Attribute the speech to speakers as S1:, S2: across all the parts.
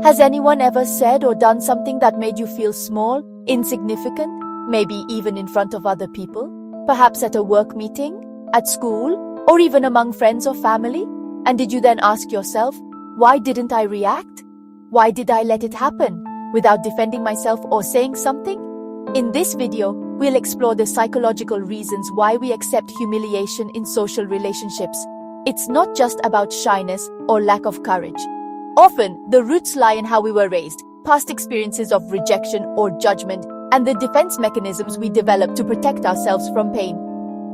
S1: Has anyone ever said or done something that made you feel small, insignificant, maybe even in front of other people? Perhaps at a work meeting, at school, or even among friends or family? And did you then ask yourself, why didn't I react? Why did I let it happen without defending myself or saying something? In this video, we'll explore the psychological reasons why we accept humiliation in social relationships. It's not just about shyness or lack of courage. Often, the roots lie in how we were raised, past experiences of rejection or judgment, and the defense mechanisms we develop to protect ourselves from pain.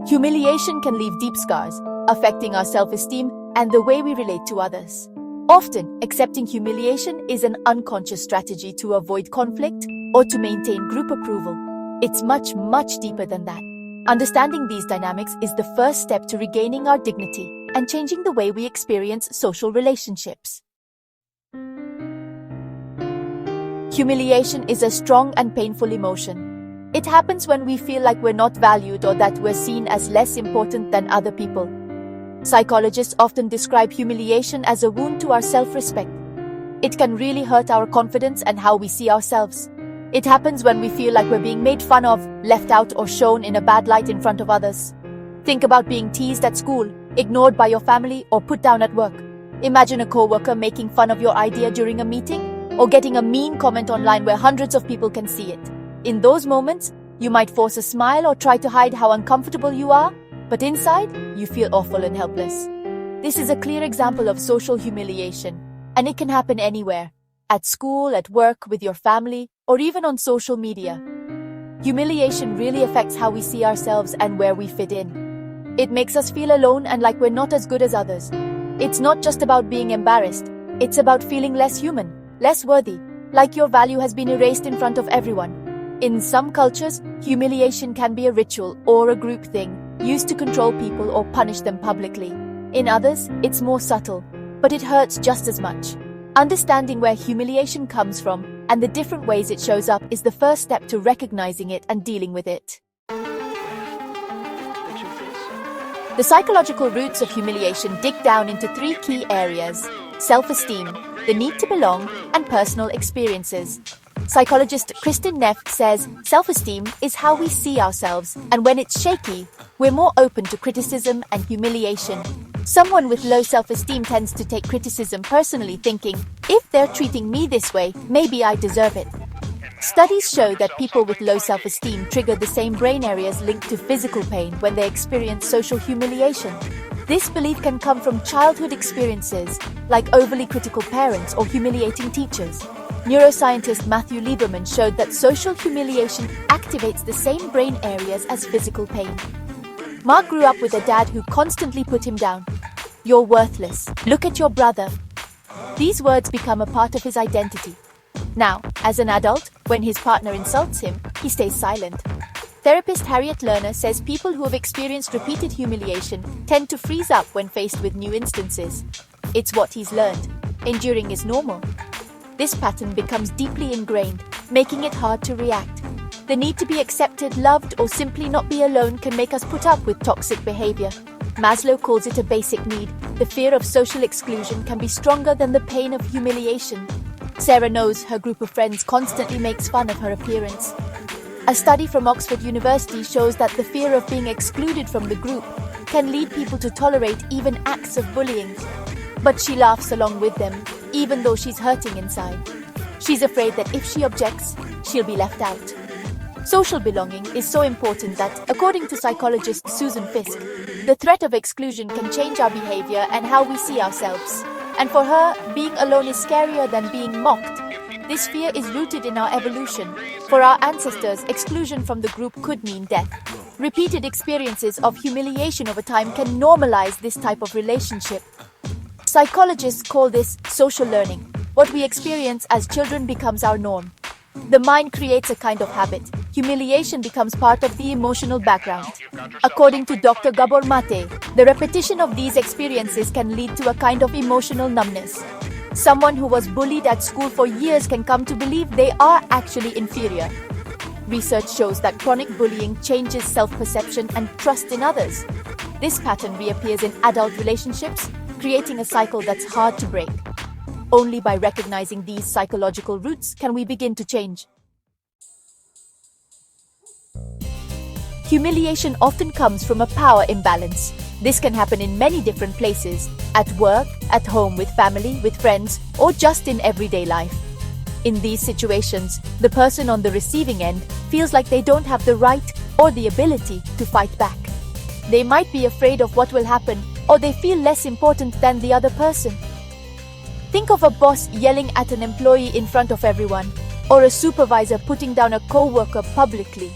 S1: Humiliation can leave deep scars, affecting our self-esteem and the way we relate to others. Often, accepting humiliation is an unconscious strategy to avoid conflict or to maintain group approval. It's much, much deeper than that. Understanding these dynamics is the first step to regaining our dignity and changing the way we experience social relationships. Humiliation is a strong and painful emotion. It happens when we feel like we're not valued or that we're seen as less important than other people. Psychologists often describe humiliation as a wound to our self-respect. It can really hurt our confidence and how we see ourselves. It happens when we feel like we're being made fun of, left out, or shown in a bad light in front of others. Think about being teased at school, ignored by your family, or put down at work. Imagine a coworker making fun of your idea during a meeting, or getting a mean comment online where hundreds of people can see it. In those moments, you might force a smile or try to hide how uncomfortable you are, but inside, you feel awful and helpless. This is a clear example of social humiliation, and it can happen anywhere, at school, at work, with your family, or even on social media. Humiliation really affects how we see ourselves and where we fit in. It makes us feel alone and like we're not as good as others. It's not just about being embarrassed, it's about feeling less human, less worthy, like your value has been erased in front of everyone. In some cultures, humiliation can be a ritual or a group thing, used to control people or punish them publicly. In others, it's more subtle, but it hurts just as much. Understanding where humiliation comes from and the different ways it shows up is the first step to recognizing it and dealing with it. The psychological roots of humiliation dig down into three key areas: self-esteem, the need to belong, and personal experiences. Psychologist Kristin Neff says self-esteem is how we see ourselves, and when it's shaky, we're more open to criticism and humiliation. Someone with low self-esteem tends to take criticism personally, thinking, if they're treating me this way, maybe I deserve it. Studies show that people with low self-esteem trigger the same brain areas linked to physical pain when they experience social humiliation. This belief can come from childhood experiences, like overly critical parents or humiliating teachers. Neuroscientist Matthew Lieberman showed that social humiliation activates the same brain areas as physical pain. Mark grew up with a dad who constantly put him down. You're worthless. Look at your brother. These words become a part of his identity. Now, as an adult, when his partner insults him, he stays silent. Therapist Harriet Lerner says people who have experienced repeated humiliation tend to freeze up when faced with new instances. It's what he's learned. Enduring is normal. This pattern becomes deeply ingrained, making it hard to react. The need to be accepted, loved, or simply not be alone can make us put up with toxic behavior. Maslow calls it a basic need. The fear of social exclusion can be stronger than the pain of humiliation. Sarah knows her group of friends constantly makes fun of her appearance. A study from Oxford University shows that the fear of being excluded from the group can lead people to tolerate even acts of bullying. But she laughs along with them, even though she's hurting inside. She's afraid that if she objects, she'll be left out. Social belonging is so important that, according to psychologist Susan Fisk, the threat of exclusion can change our behavior and how we see ourselves. And for her, being alone is scarier than being mocked. This fear is rooted in our evolution. For our ancestors, exclusion from the group could mean death. Repeated experiences of humiliation over time can normalize this type of relationship. Psychologists call this social learning. What we experience as children becomes our norm. The mind creates a kind of habit. Humiliation becomes part of the emotional background. According to Dr. Gabor Mate, the repetition of these experiences can lead to a kind of emotional numbness. Someone who was bullied at school for years can come to believe they are actually inferior. Research shows that chronic bullying changes self-perception and trust in others. This pattern reappears in adult relationships, creating a cycle that's hard to break. Only by recognizing these psychological roots can we begin to change. Humiliation often comes from a power imbalance. This can happen in many different places: at work, at home, with family, with friends, or just in everyday life. In these situations, the person on the receiving end feels like they don't have the right or the ability to fight back. They might be afraid of what will happen, or they feel less important than the other person. Think of a boss yelling at an employee in front of everyone, or a supervisor putting down a co-worker publicly.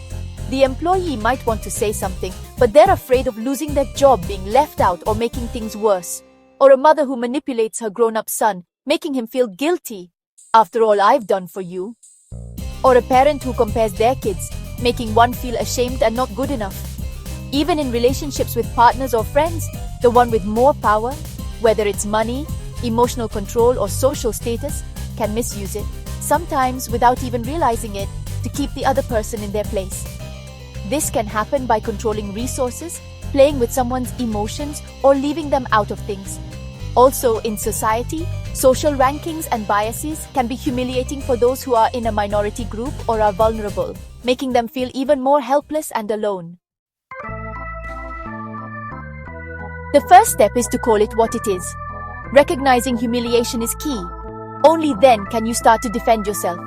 S1: The employee might want to say something, but they're afraid of losing their job, being left out, or making things worse. Or a mother who manipulates her grown-up son, making him feel guilty. After all I've done for you. Or a parent who compares their kids, making one feel ashamed and not good enough. Even in relationships with partners or friends, the one with more power, whether it's money, emotional control, or social status, can misuse it, sometimes without even realizing it, to keep the other person in their place. This can happen by controlling resources, playing with someone's emotions, or leaving them out of things. Also, in society, social rankings and biases can be humiliating for those who are in a minority group or are vulnerable, making them feel even more helpless and alone. The first step is to call it what it is. Recognizing humiliation is key. Only then can you start to defend yourself.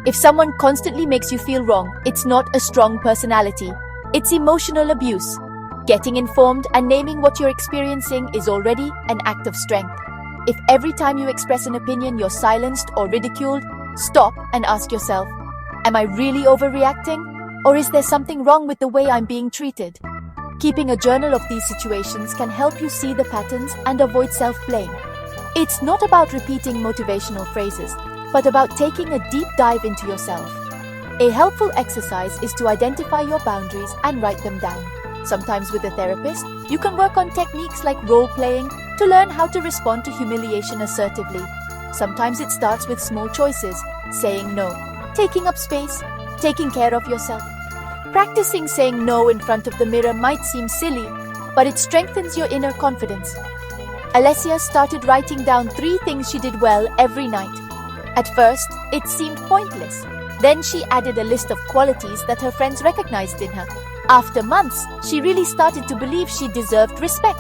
S1: If someone constantly makes you feel wrong, it's not a strong personality. It's emotional abuse. Getting informed and naming what you're experiencing is already an act of strength. If every time you express an opinion you're silenced or ridiculed, stop and ask yourself, am I really overreacting? Or is there something wrong with the way I'm being treated? Keeping a journal of these situations can help you see the patterns and avoid self-blame. It's not about repeating motivational phrases, but about taking a deep dive into yourself. A helpful exercise is to identify your boundaries and write them down. Sometimes with a therapist, you can work on techniques like role-playing to learn how to respond to humiliation assertively. Sometimes it starts with small choices, saying no, taking up space, taking care of yourself. Practicing saying no in front of the mirror might seem silly, but it strengthens your inner confidence. Alessia started writing down 3 things she did well every night. At first, it seemed pointless. Then she added a list of qualities that her friends recognized in her. After months, she really started to believe she deserved respect.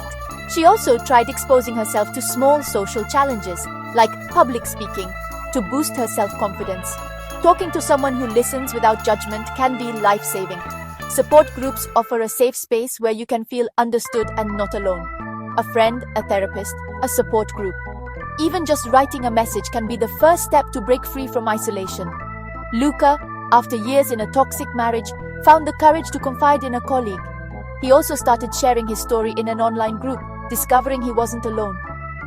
S1: She also tried exposing herself to small social challenges, like public speaking, to boost her self-confidence. Talking to someone who listens without judgment can be life-saving. Support groups offer a safe space where you can feel understood and not alone. A friend, a therapist, a support group. Even just writing a message can be the first step to break free from isolation. Luca, after years in a toxic marriage, found the courage to confide in a colleague. He also started sharing his story in an online group, discovering he wasn't alone.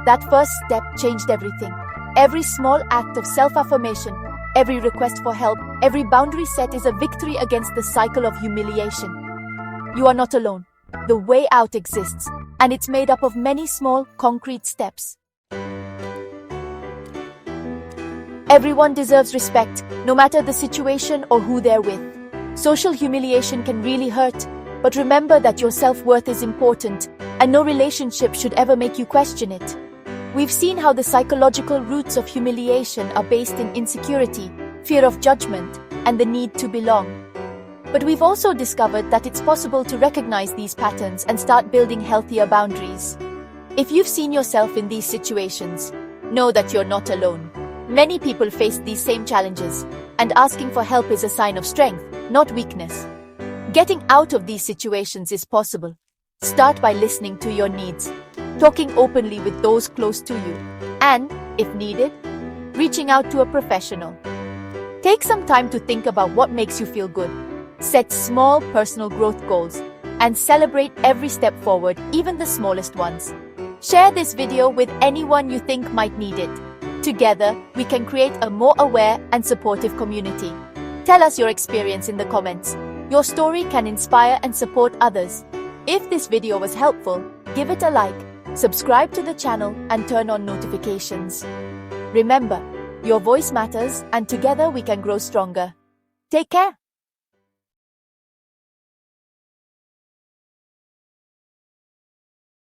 S1: That first step changed everything. Every small act of self-affirmation, every request for help, every boundary set is a victory against the cycle of humiliation. You are not alone. The way out exists, and it's made up of many small, concrete steps. Everyone deserves respect, no matter the situation or who they're with. Social humiliation can really hurt, but remember that your self-worth is important, and no relationship should ever make you question it. We've seen how the psychological roots of humiliation are based in insecurity, fear of judgment, and the need to belong. But we've also discovered that it's possible to recognize these patterns and start building healthier boundaries. If you've seen yourself in these situations, know that you're not alone. Many people face these same challenges, and asking for help is a sign of strength, not weakness. Getting out of these situations is possible. Start by listening to your needs, talking openly with those close to you, and, if needed, reaching out to a professional. Take some time to think about what makes you feel good. Set small personal growth goals, and celebrate every step forward, even the smallest ones. Share this video with anyone you think might need it. Together, we can create a more aware and supportive community. Tell us your experience in the comments. Your story can inspire and support others. If this video was helpful, give it a like, subscribe to the channel, and turn on notifications. Remember, your voice matters, and together we can grow stronger. Take care.